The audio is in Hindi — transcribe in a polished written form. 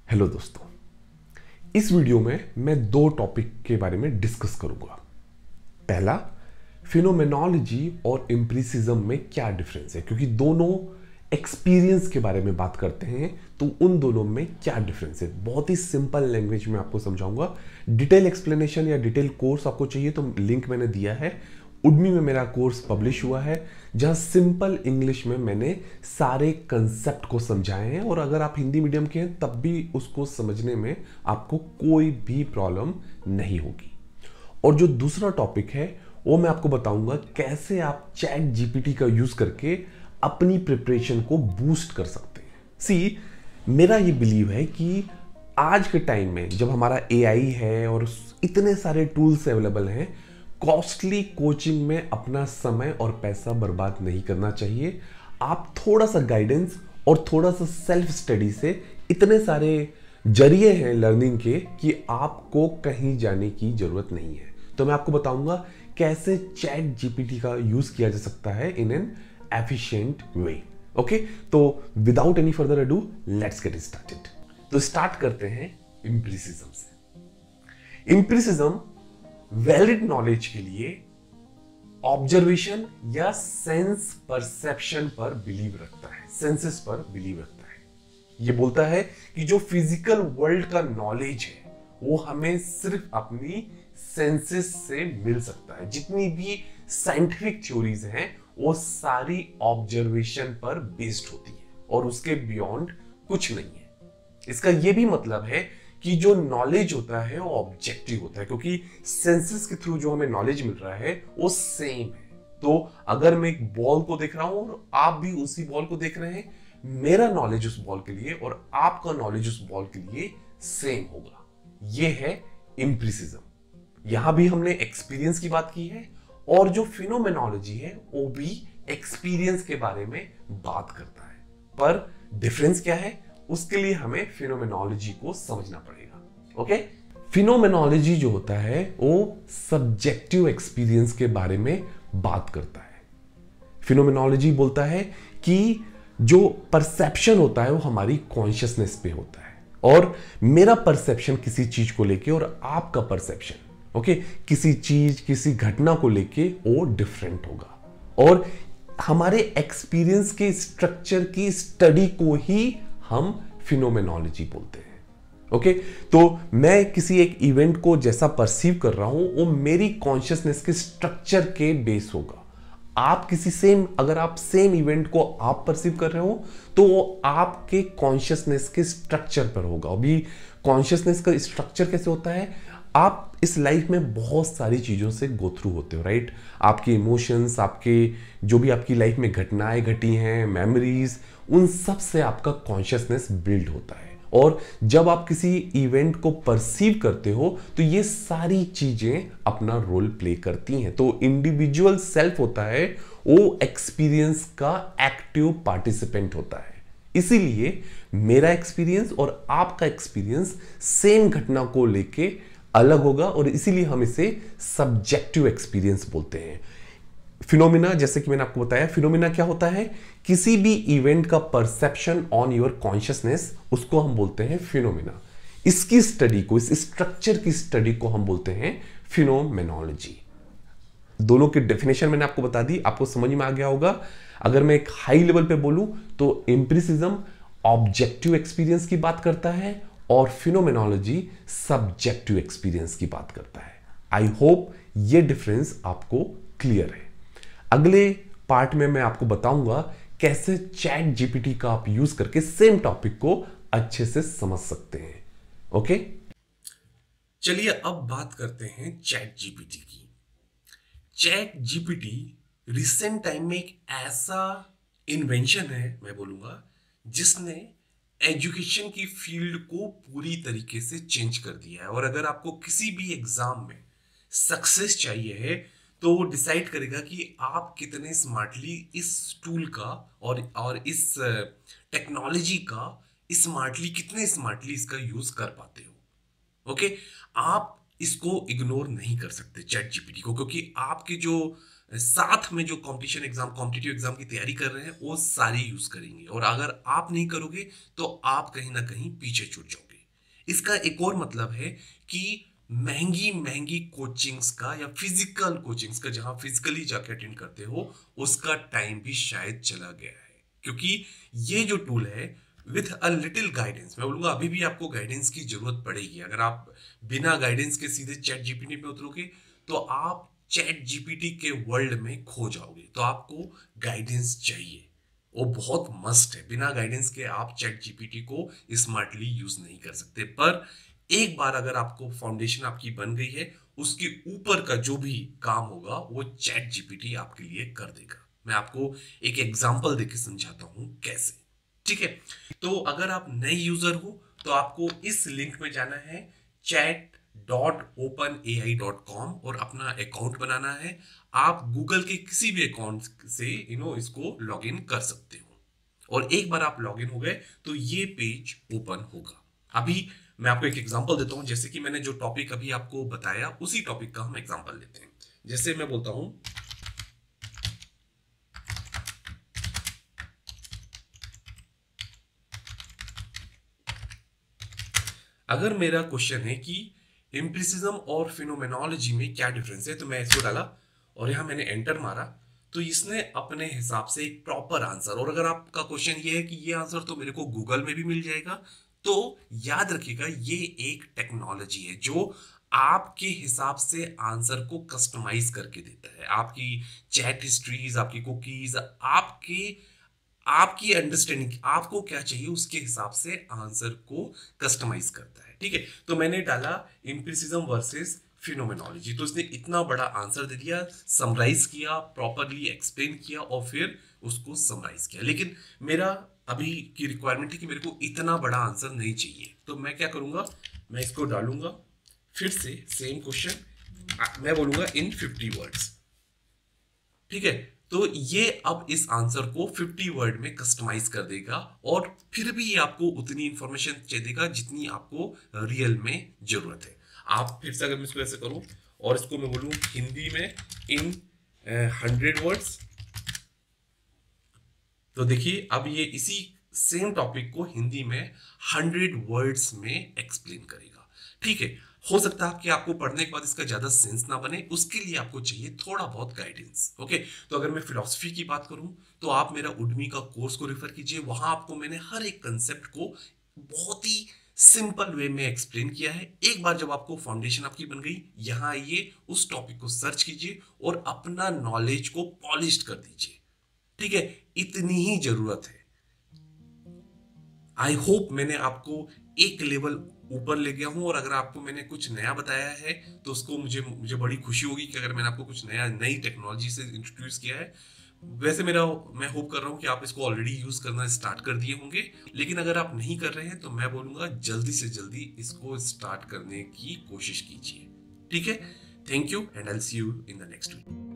हेलो दोस्तों, इस वीडियो में मैं दो टॉपिक के बारे में डिस्कस करूंगा। पहला, फिनोमेनोलॉजी और एम्पिरिसिज्म में क्या डिफरेंस है, क्योंकि दोनों एक्सपीरियंस के बारे में बात करते हैं, तो उन दोनों में क्या डिफरेंस है बहुत ही सिंपल लैंग्वेज में आपको समझाऊंगा। डिटेल एक्सप्लेनेशन या डिटेल कोर्स आपको चाहिए तो लिंक मैंने दिया है। उडमी में मेरा कोर्स पब्लिश हुआ है, जहां सिंपल इंग्लिश में मैंने सारे कंसेप्ट को समझाए हैं, और अगर आप हिंदी मीडियम के हैं तब भी उसको समझने में आपको कोई भी प्रॉब्लम नहीं होगी। और जो दूसरा टॉपिक है वो मैं आपको बताऊंगा कैसे आप चैट जीपीटी का यूज करके अपनी प्रिपरेशन को बूस्ट कर सकते हैं। सी, मेरा ये बिलीव है कि आज के टाइम में जब हमारा एआई है और इतने सारे टूल्स अवेलेबल हैं, कॉस्टली कोचिंग में अपना समय और पैसा बर्बाद नहीं करना चाहिए। आप थोड़ा सा गाइडेंस और थोड़ा सा सेल्फ स्टडी से इतने सारे जरिए हैं लर्निंग के कि आपको कहीं जाने की जरूरत नहीं है। तो मैं आपको बताऊंगा कैसे चैट जीपीटी का यूज किया जा सकता है in an efficient way. Okay, तो without any further ado let's get started. तो स्टार्ट करते हैं एम्पिरिसिज्म से। एम्पिरिसिज्म वैलिड नॉलेज के लिए ऑब्जर्वेशन या सेंस परसेप्शन पर बिलीव रखता है, सेंसेस पर बिलीव रखता है। ये बोलता है कि जो फिजिकल वर्ल्ड का नॉलेज है वो हमें सिर्फ अपनी सेंसेस से मिल सकता है। जितनी भी साइंटिफिक थ्योरीज हैं वो सारी ऑब्जर्वेशन पर बेस्ड होती है और उसके बियॉन्ड कुछ नहीं है। इसका यह भी मतलब है कि जो नॉलेज होता है वो ऑब्जेक्टिव होता है, क्योंकि सेंसेस के थ्रू जो हमें नॉलेज मिल रहा है वो सेम है। तो अगर मैं एक बॉल को देख रहा हूं और आप भी उसी बॉल को देख रहे हैं, मेरा नॉलेज उस बॉल के लिए और आपका नॉलेज उस बॉल के लिए सेम होगा। यह है एम्पिरिसिज्म। यहां भी हमने एक्सपीरियंस की बात की है, और जो फिनोमेनोलॉजी है वो भी एक्सपीरियंस के बारे में बात करता है। पर डिफरेंस क्या है, उसके लिए हमें फिनोमेनोलॉजी को समझना पड़ेगा। ओके, फिनोमेनोलॉजी जो होता है वो सब्जेक्टिव एक्सपीरियंस के बारे में बात करता है। फिनोमेनोलॉजी बोलता है कि जो परसेप्शन होता है वो हमारी कॉन्शियसनेस पे होता है, और मेरा परसेप्शन किसी चीज को लेके और आपका परसेप्शन किसी चीज किसी घटना को लेके वो डिफरेंट होगा, और हमारे एक्सपीरियंस के स्ट्रक्चर की स्टडी को ही हम फिनोमेनोलॉजी बोलते हैं। ओके, तो मैं किसी एक इवेंट को जैसा परसीव कर रहा हूं वो मेरी कॉन्शियसनेस के स्ट्रक्चर के बेस होगा। आप अगर आप सेम इवेंट को आप परसीव कर रहे हो तो वो आपके कॉन्शियसनेस के स्ट्रक्चर पर होगा। अभी कॉन्शियसनेस का स्ट्रक्चर कैसे होता है, आप इस लाइफ में बहुत सारी चीजों से गो थ्रू होते हो, राइट। आपके इमोशंस, आपके जो भी आपकी लाइफ में घटनाएं घटी हैं, मेमोरीज, उन सब से आपका कॉन्शियसनेस बिल्ड होता है। और जब आप किसी इवेंट को परसीव करते हो तो ये सारी चीजें अपना रोल प्ले करती हैं। तो इंडिविजुअल सेल्फ होता है वो एक्सपीरियंस का एक्टिव पार्टिसिपेंट होता है। इसीलिए मेरा एक्सपीरियंस और आपका एक्सपीरियंस सेम घटना को लेके अलग होगा, और इसीलिए हम इसे सब्जेक्टिव एक्सपीरियंस बोलते हैं। फिनोमिना, जैसे कि मैंने आपको बताया, फिनोमिना क्या होता है, किसी भी इवेंट का परसेप्शन ऑन योर कॉन्शियसनेस, उसको हम बोलते हैं फिनोमिना। इसकी स्टडी को, इस स्ट्रक्चर की स्टडी को हम बोलते हैं फिनोमेनोलॉजी। दोनों की डेफिनेशन मैंने आपको बता दी, आपको समझ में आ गया होगा। अगर मैं एक हाई लेवल पे बोलूं तो एम्पिरिसिज्म ऑब्जेक्टिव एक्सपीरियंस की बात करता है और फिनोमेनोलॉजी सब्जेक्टिव एक्सपीरियंस की बात करता है। आई होप ये डिफरेंस आपको क्लियर है। अगले पार्ट में मैं आपको बताऊंगा कैसे चैट जीपीटी का आप यूज करके सेम टॉपिक को अच्छे से समझ सकते हैं। ओके, चलिए अब बात करते हैं चैट जीपीटी की। चैट जीपीटी रिसेंट टाइम में एक ऐसा इन्वेंशन है, मैं बोलूंगा, जिसने एजुकेशन की फील्ड को पूरी तरीके से चेंज कर दिया है। और अगर आपको किसी भी एग्जाम में सक्सेस चाहिए है तो वो डिसाइड करेगा कि आप कितने स्मार्टली इस टूल का और इस टेक्नोलॉजी का कितने स्मार्टली इसका यूज कर पाते हो। ओके, आप इसको इग्नोर नहीं कर सकते चैट जीपीटी को, क्योंकि आपके जो साथ में जो कॉम्पिटिटिव एग्जाम की तैयारी कर रहे हैं वो सारी यूज करेंगे, और अगर आप नहीं करोगे तो आप कहीं ना कहीं पीछे छूट जाओगे। इसका एक और मतलब है कि महंगी महंगी कोचिंग्स का या फिजिकल कोचिंग्स का, जहां फिजिकली जाके अटेंड करते हो, उसका टाइम भी शायद चला गया है। क्योंकि ये जो टूल है, विथ अ लिटिल गाइडेंस, मैं बोलूंगा अभी भी आपको गाइडेंस की जरूरत पड़ेगी। अगर आप बिना गाइडेंस के सीधे चैट जीपीटी पे उतरोगे तो आप चैट जीपीटी के वर्ल्ड में खो जाओगे। तो आपको गाइडेंस चाहिए, वो बहुत मस्ट है। बिना गाइडेंस के आप चैट जीपीटी को स्मार्टली यूज नहीं कर सकते। पर एक बार अगर आपको फाउंडेशन आपकी बन गई है, उसके ऊपर का जो भी काम होगा वो चैट जीपीटी आपके लिए कर देगा। मैं आपको एक एग्जांपल देके समझाता हूं कैसे। ठीक है, तो अगर आप नए यूजर हो तो आपको इस लिंक में जाना है chat.openai.com और अपना अकाउंट बनाना है। आप गूगल के किसी भी अकाउंट से इसको लॉगिन कर सकते हो। और एक बार आप लॉगिन हो गए तो ये पेज ओपन होगा। अभी मैं आपको एक एग्जांपल देता हूं। जैसे कि मैंने जो टॉपिक अभी आपको बताया, उसी टॉपिक का हम एग्जांपल लेते हैं। जैसे मैं बोलता हूं, अगर मेरा क्वेश्चन है कि एम्पिरिसिज्म और फिनोमेनोलॉजी में क्या डिफरेंस है, तो मैं इसको डाला और यहां मैंने एंटर मारा, तो इसने अपने हिसाब से एक प्रॉपर आंसर। और अगर आपका क्वेश्चन ये है कि ये आंसर तो मेरे को गूगल में भी मिल जाएगा, तो याद रखिएगा ये एक टेक्नोलॉजी है जो आपके हिसाब से आंसर को कस्टमाइज करके देता है। आपकी चैट हिस्ट्रीज, आपकी कुकीज, आपकी अंडरस्टैंडिंग, आपको क्या चाहिए उसके हिसाब से आंसर को कस्टमाइज करता है। ठीक है, तो मैंने डाला एम्पिरिसिज्म वर्सेस फिनोमेनोलॉजी, तो इसने इतना बड़ा आंसर दे दिया, समराइज किया, प्रॉपरली एक्सप्लेन किया और फिर उसको समराइज किया। लेकिन मेरा अभी की रिक्वायरमेंट है कि मेरे को इतना बड़ा आंसर नहीं चाहिए, तो मैं क्या करूंगा, मैं इसको डालूंगा फिर से सेम क्वेश्चन, मैं बोलूंगा इन 50 वर्ड्स। ठीक है, तो ये अब इस आंसर को 50 वर्ड में कस्टमाइज कर देगा और फिर भी ये आपको उतनी इंफॉर्मेशन देगा जितनी आपको रियल में जरूरत है। आप फिर से अगर मैं इसको ऐसे करूं और इसको मैं बोलूं हिंदी में इन 100 वर्ड्स, तो देखिए अब ये इसी सेम टॉपिक को हिंदी में 100 वर्ड्स में एक्सप्लेन करेगा। ठीक है, हो सकता है कि आपको पढ़ने के बाद इसका ज्यादा सेंस ना बने, उसके लिए आपको चाहिए थोड़ा बहुत गाइडेंस। ओके, तो अगर मैं फिलॉसफी की बात करूं तो आप मेरा उडमी का कोर्स को रेफर कीजिए। वहां आपको मैंने हर एक कंसेप्ट को बहुत ही सिंपल वे में एक्सप्लेन किया है। एक बार जब आपको फाउंडेशन आपकी बन गई, यहां आइए, उस टॉपिक को सर्च कीजिए और अपना नॉलेज को पॉलिश कर दीजिए। ठीक है, इतनी ही जरूरत है। आई होप मैंने आपको एक लेवल ऊपर ले गया हूं। और अगर आपको मैंने कुछ नया बताया है तो उसको मुझे बड़ी खुशी होगी कि अगर मैंने आपको कुछ नई टेक्नोलॉजी से इंट्रोड्यूस किया है। वैसे मैं होप कर रहा हूं कि आप इसको ऑलरेडी यूज करना स्टार्ट कर दिए होंगे, लेकिन अगर आप नहीं कर रहे हैं तो मैं बोलूंगा जल्दी से जल्दी इसको स्टार्ट करने की कोशिश कीजिए। ठीक है, thank you and I will see you in the next video.